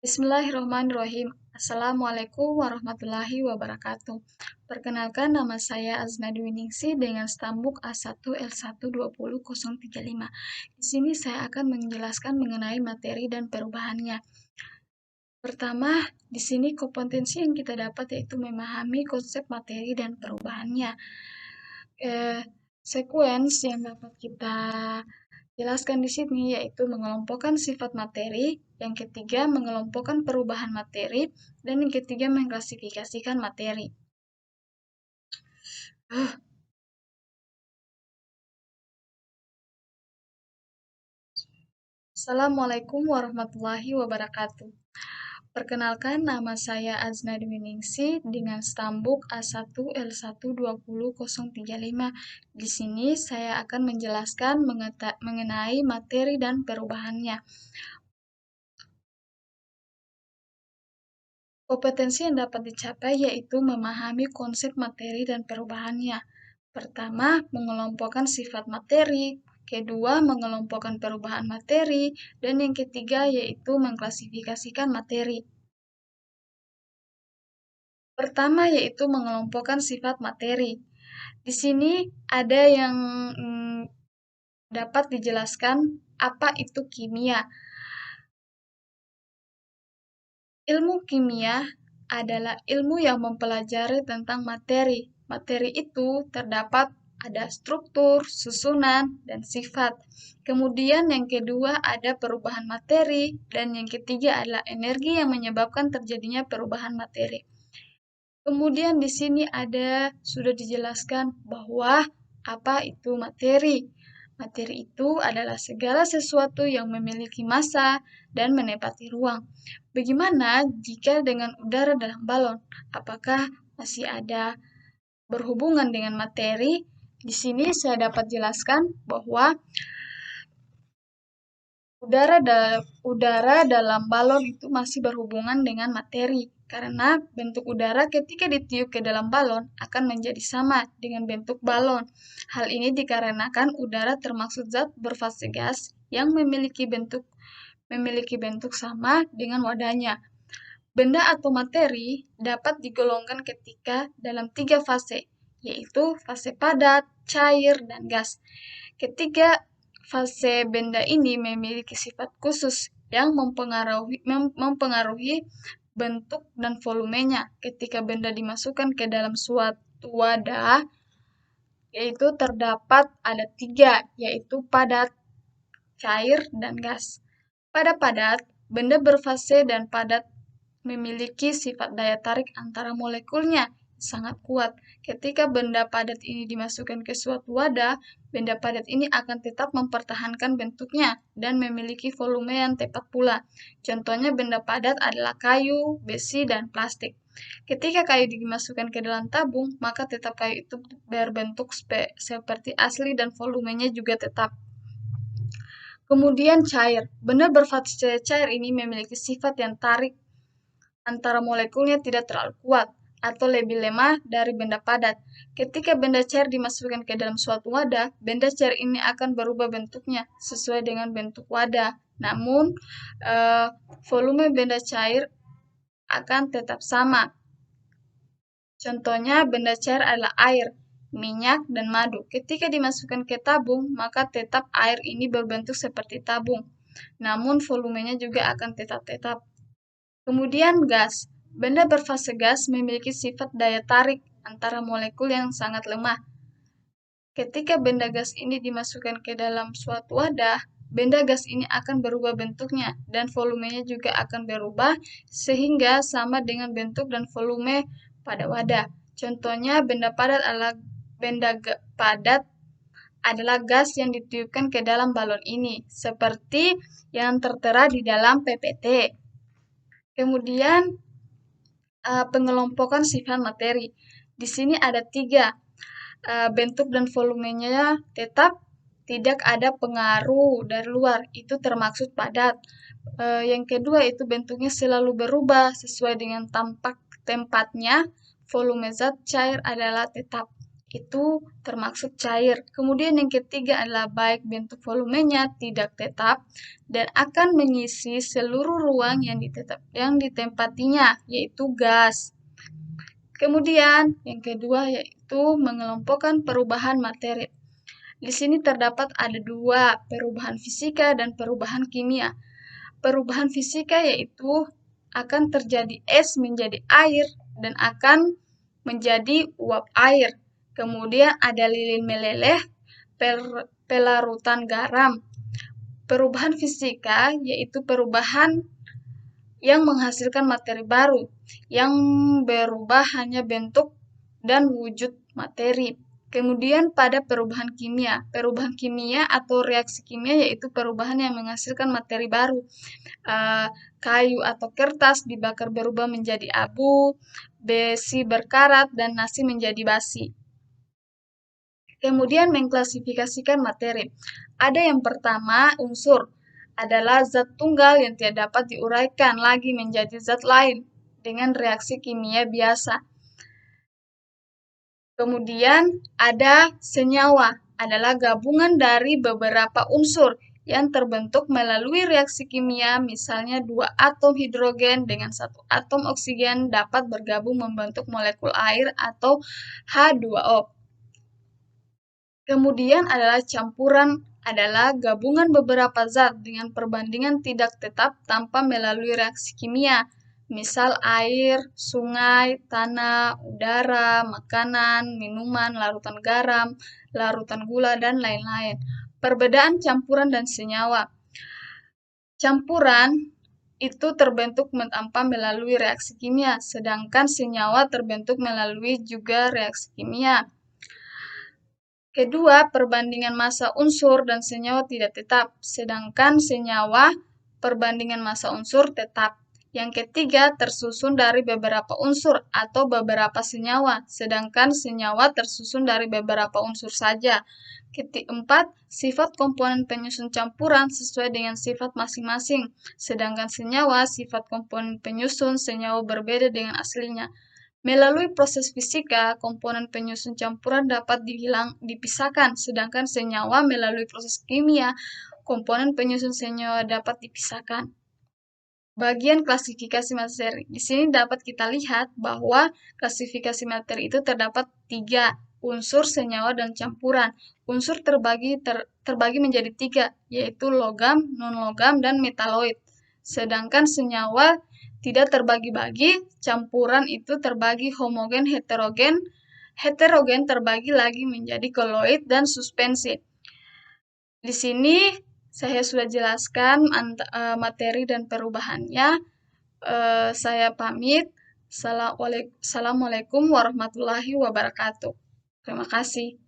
Bismillahirrahmanirrahim. Assalamualaikum warahmatullahi wabarakatuh. Perkenalkan, nama saya Azna Dwi Ningsih dengan stambuk A1L1200035. Di sini saya akan menjelaskan mengenai materi dan perubahannya. Pertama, di sini kompetensi yang kita dapat yaitu memahami konsep materi dan perubahannya. Sekuens yang dapat kita jelaskan di sini yaitu mengelompokkan sifat materi, yang ketiga mengelompokkan perubahan materi, dan yang ketiga mengklasifikasikan materi. Assalamualaikum warahmatullahi wabarakatuh. Perkenalkan, nama saya Azna Dwi Ningsih dengan stambuk A1L1200035. Di sini saya akan menjelaskan mengenai materi dan perubahannya. Kompetensi yang dapat dicapai yaitu memahami konsep materi dan perubahannya. Pertama, mengelompokkan sifat materi. Kedua, mengelompokkan perubahan materi. Dan yang ketiga yaitu mengklasifikasikan materi. Pertama yaitu mengelompokkan sifat materi. Di sini ada yang dapat dijelaskan apa itu kimia. Ilmu kimia adalah ilmu yang mempelajari tentang materi. Materi itu terdapat ada struktur, susunan, dan sifat. Kemudian yang kedua ada perubahan materi, dan yang ketiga adalah energi yang menyebabkan terjadinya perubahan materi. Kemudian di sini sudah dijelaskan bahwa apa itu materi. Materi itu adalah segala sesuatu yang memiliki massa dan menepati ruang. Bagaimana jika dengan udara dalam balon? Apakah masih ada berhubungan dengan materi? Di sini saya dapat jelaskan bahwa udara dalam balon itu masih berhubungan dengan materi, karena bentuk udara ketika ditiup ke dalam balon akan menjadi sama dengan bentuk balon. Hal ini dikarenakan udara termasuk zat berfase gas yang memiliki bentuk sama dengan wadahnya. Benda atau materi dapat digolongkan ketika dalam 3 fase, yaitu fase padat, cair, dan gas. Ketiga fase benda ini memiliki sifat khusus yang mempengaruhi bentuk dan volumenya ketika benda dimasukkan ke dalam suatu wadah, yaitu terdapat ada 3, yaitu padat, cair, dan gas. Pada padat, benda berfase dan padat memiliki sifat daya tarik antara molekulnya sangat kuat. Ketika benda padat ini dimasukkan ke suatu wadah, benda padat ini akan tetap mempertahankan bentuknya dan memiliki volume yang tepat pula. Contohnya benda padat adalah kayu, besi, dan plastik. Ketika kayu dimasukkan ke dalam tabung, maka tetap kayu itu berbentuk seperti asli dan volumenya juga tetap. Kemudian cair. Benda berfase cair ini memiliki sifat yang tarik antara molekulnya tidak terlalu kuat atau lebih lemah dari benda padat. Ketika benda cair dimasukkan ke dalam suatu wadah, benda cair ini akan berubah bentuknya sesuai dengan bentuk wadah. Namun, volume benda cair akan tetap sama. Contohnya, benda cair adalah air, minyak, dan madu. Ketika dimasukkan ke tabung, maka tetap air ini berbentuk seperti tabung. Namun, volumenya juga akan tetap. Kemudian gas. Benda berfase gas memiliki sifat daya tarik antara molekul yang sangat lemah. Ketika benda gas ini dimasukkan ke dalam suatu wadah, benda gas ini akan berubah bentuknya dan volumenya juga akan berubah sehingga sama dengan bentuk dan volume pada wadah. Contohnya benda padat adalah gas yang ditiupkan ke dalam balon ini, seperti yang tertera di dalam PPT. Kemudian pengelompokan sifat materi. Di sini ada 3. Bentuk dan volumenya tetap, tidak ada pengaruh dari luar, itu termaksud padat. Yang kedua itu bentuknya selalu berubah sesuai dengan tempatnya. Volume zat cair adalah tetap. itu termaksud cair. Kemudian yang ketiga adalah baik bentuk volumenya tidak tetap dan akan mengisi seluruh ruang yang ditempatinya, yaitu gas. Kemudian yang kedua yaitu mengelompokkan perubahan materi. Di sini terdapat ada dua, perubahan fisika dan perubahan kimia. Perubahan fisika yaitu akan terjadi es menjadi air dan akan menjadi uap air. Kemudian ada lilin meleleh, pelarutan garam. Perubahan fisika yaitu perubahan yang menghasilkan materi baru, yang berubah hanya bentuk dan wujud materi. Kemudian pada perubahan kimia atau reaksi kimia yaitu perubahan yang menghasilkan materi baru. Kayu atau kertas dibakar berubah menjadi abu, besi berkarat, dan nasi menjadi basi. Kemudian mengklasifikasikan materi. Ada yang pertama, unsur adalah zat tunggal yang tidak dapat diuraikan lagi menjadi zat lain dengan reaksi kimia biasa. Kemudian ada senyawa, adalah gabungan dari beberapa unsur yang terbentuk melalui reaksi kimia, misalnya dua atom hidrogen dengan satu atom oksigen dapat bergabung membentuk molekul air atau H2O. Kemudian adalah campuran, adalah gabungan beberapa zat dengan perbandingan tidak tetap tanpa melalui reaksi kimia, misal air, sungai, tanah, udara, makanan, minuman, larutan garam, larutan gula, dan lain-lain. Perbedaan campuran dan senyawa. Campuran itu terbentuk tanpa melalui reaksi kimia, sedangkan senyawa terbentuk melalui juga reaksi kimia. Kedua, perbandingan massa unsur dan senyawa tidak tetap, sedangkan senyawa perbandingan massa unsur tetap. Yang ketiga, tersusun dari beberapa unsur atau beberapa senyawa, sedangkan senyawa tersusun dari beberapa unsur saja. Keempat, sifat komponen penyusun campuran sesuai dengan sifat masing-masing, sedangkan senyawa sifat komponen penyusun senyawa berbeda dengan aslinya. Melalui proses fisika, komponen penyusun campuran dapat dipisahkan, sedangkan senyawa melalui proses kimia, komponen penyusun senyawa dapat dipisahkan. Bagian klasifikasi materi. Di sini dapat kita lihat bahwa klasifikasi materi itu terdapat 3, unsur, senyawa, dan campuran. Unsur terbagi menjadi 3, yaitu logam, non-logam, dan metaloid. Sedangkan senyawa tidak terbagi-bagi, campuran itu terbagi homogen, heterogen. Heterogen terbagi lagi menjadi koloid dan suspensi. Di sini saya sudah jelaskan materi dan perubahannya. Saya pamit. Assalamualaikum warahmatullahi wabarakatuh. Terima kasih.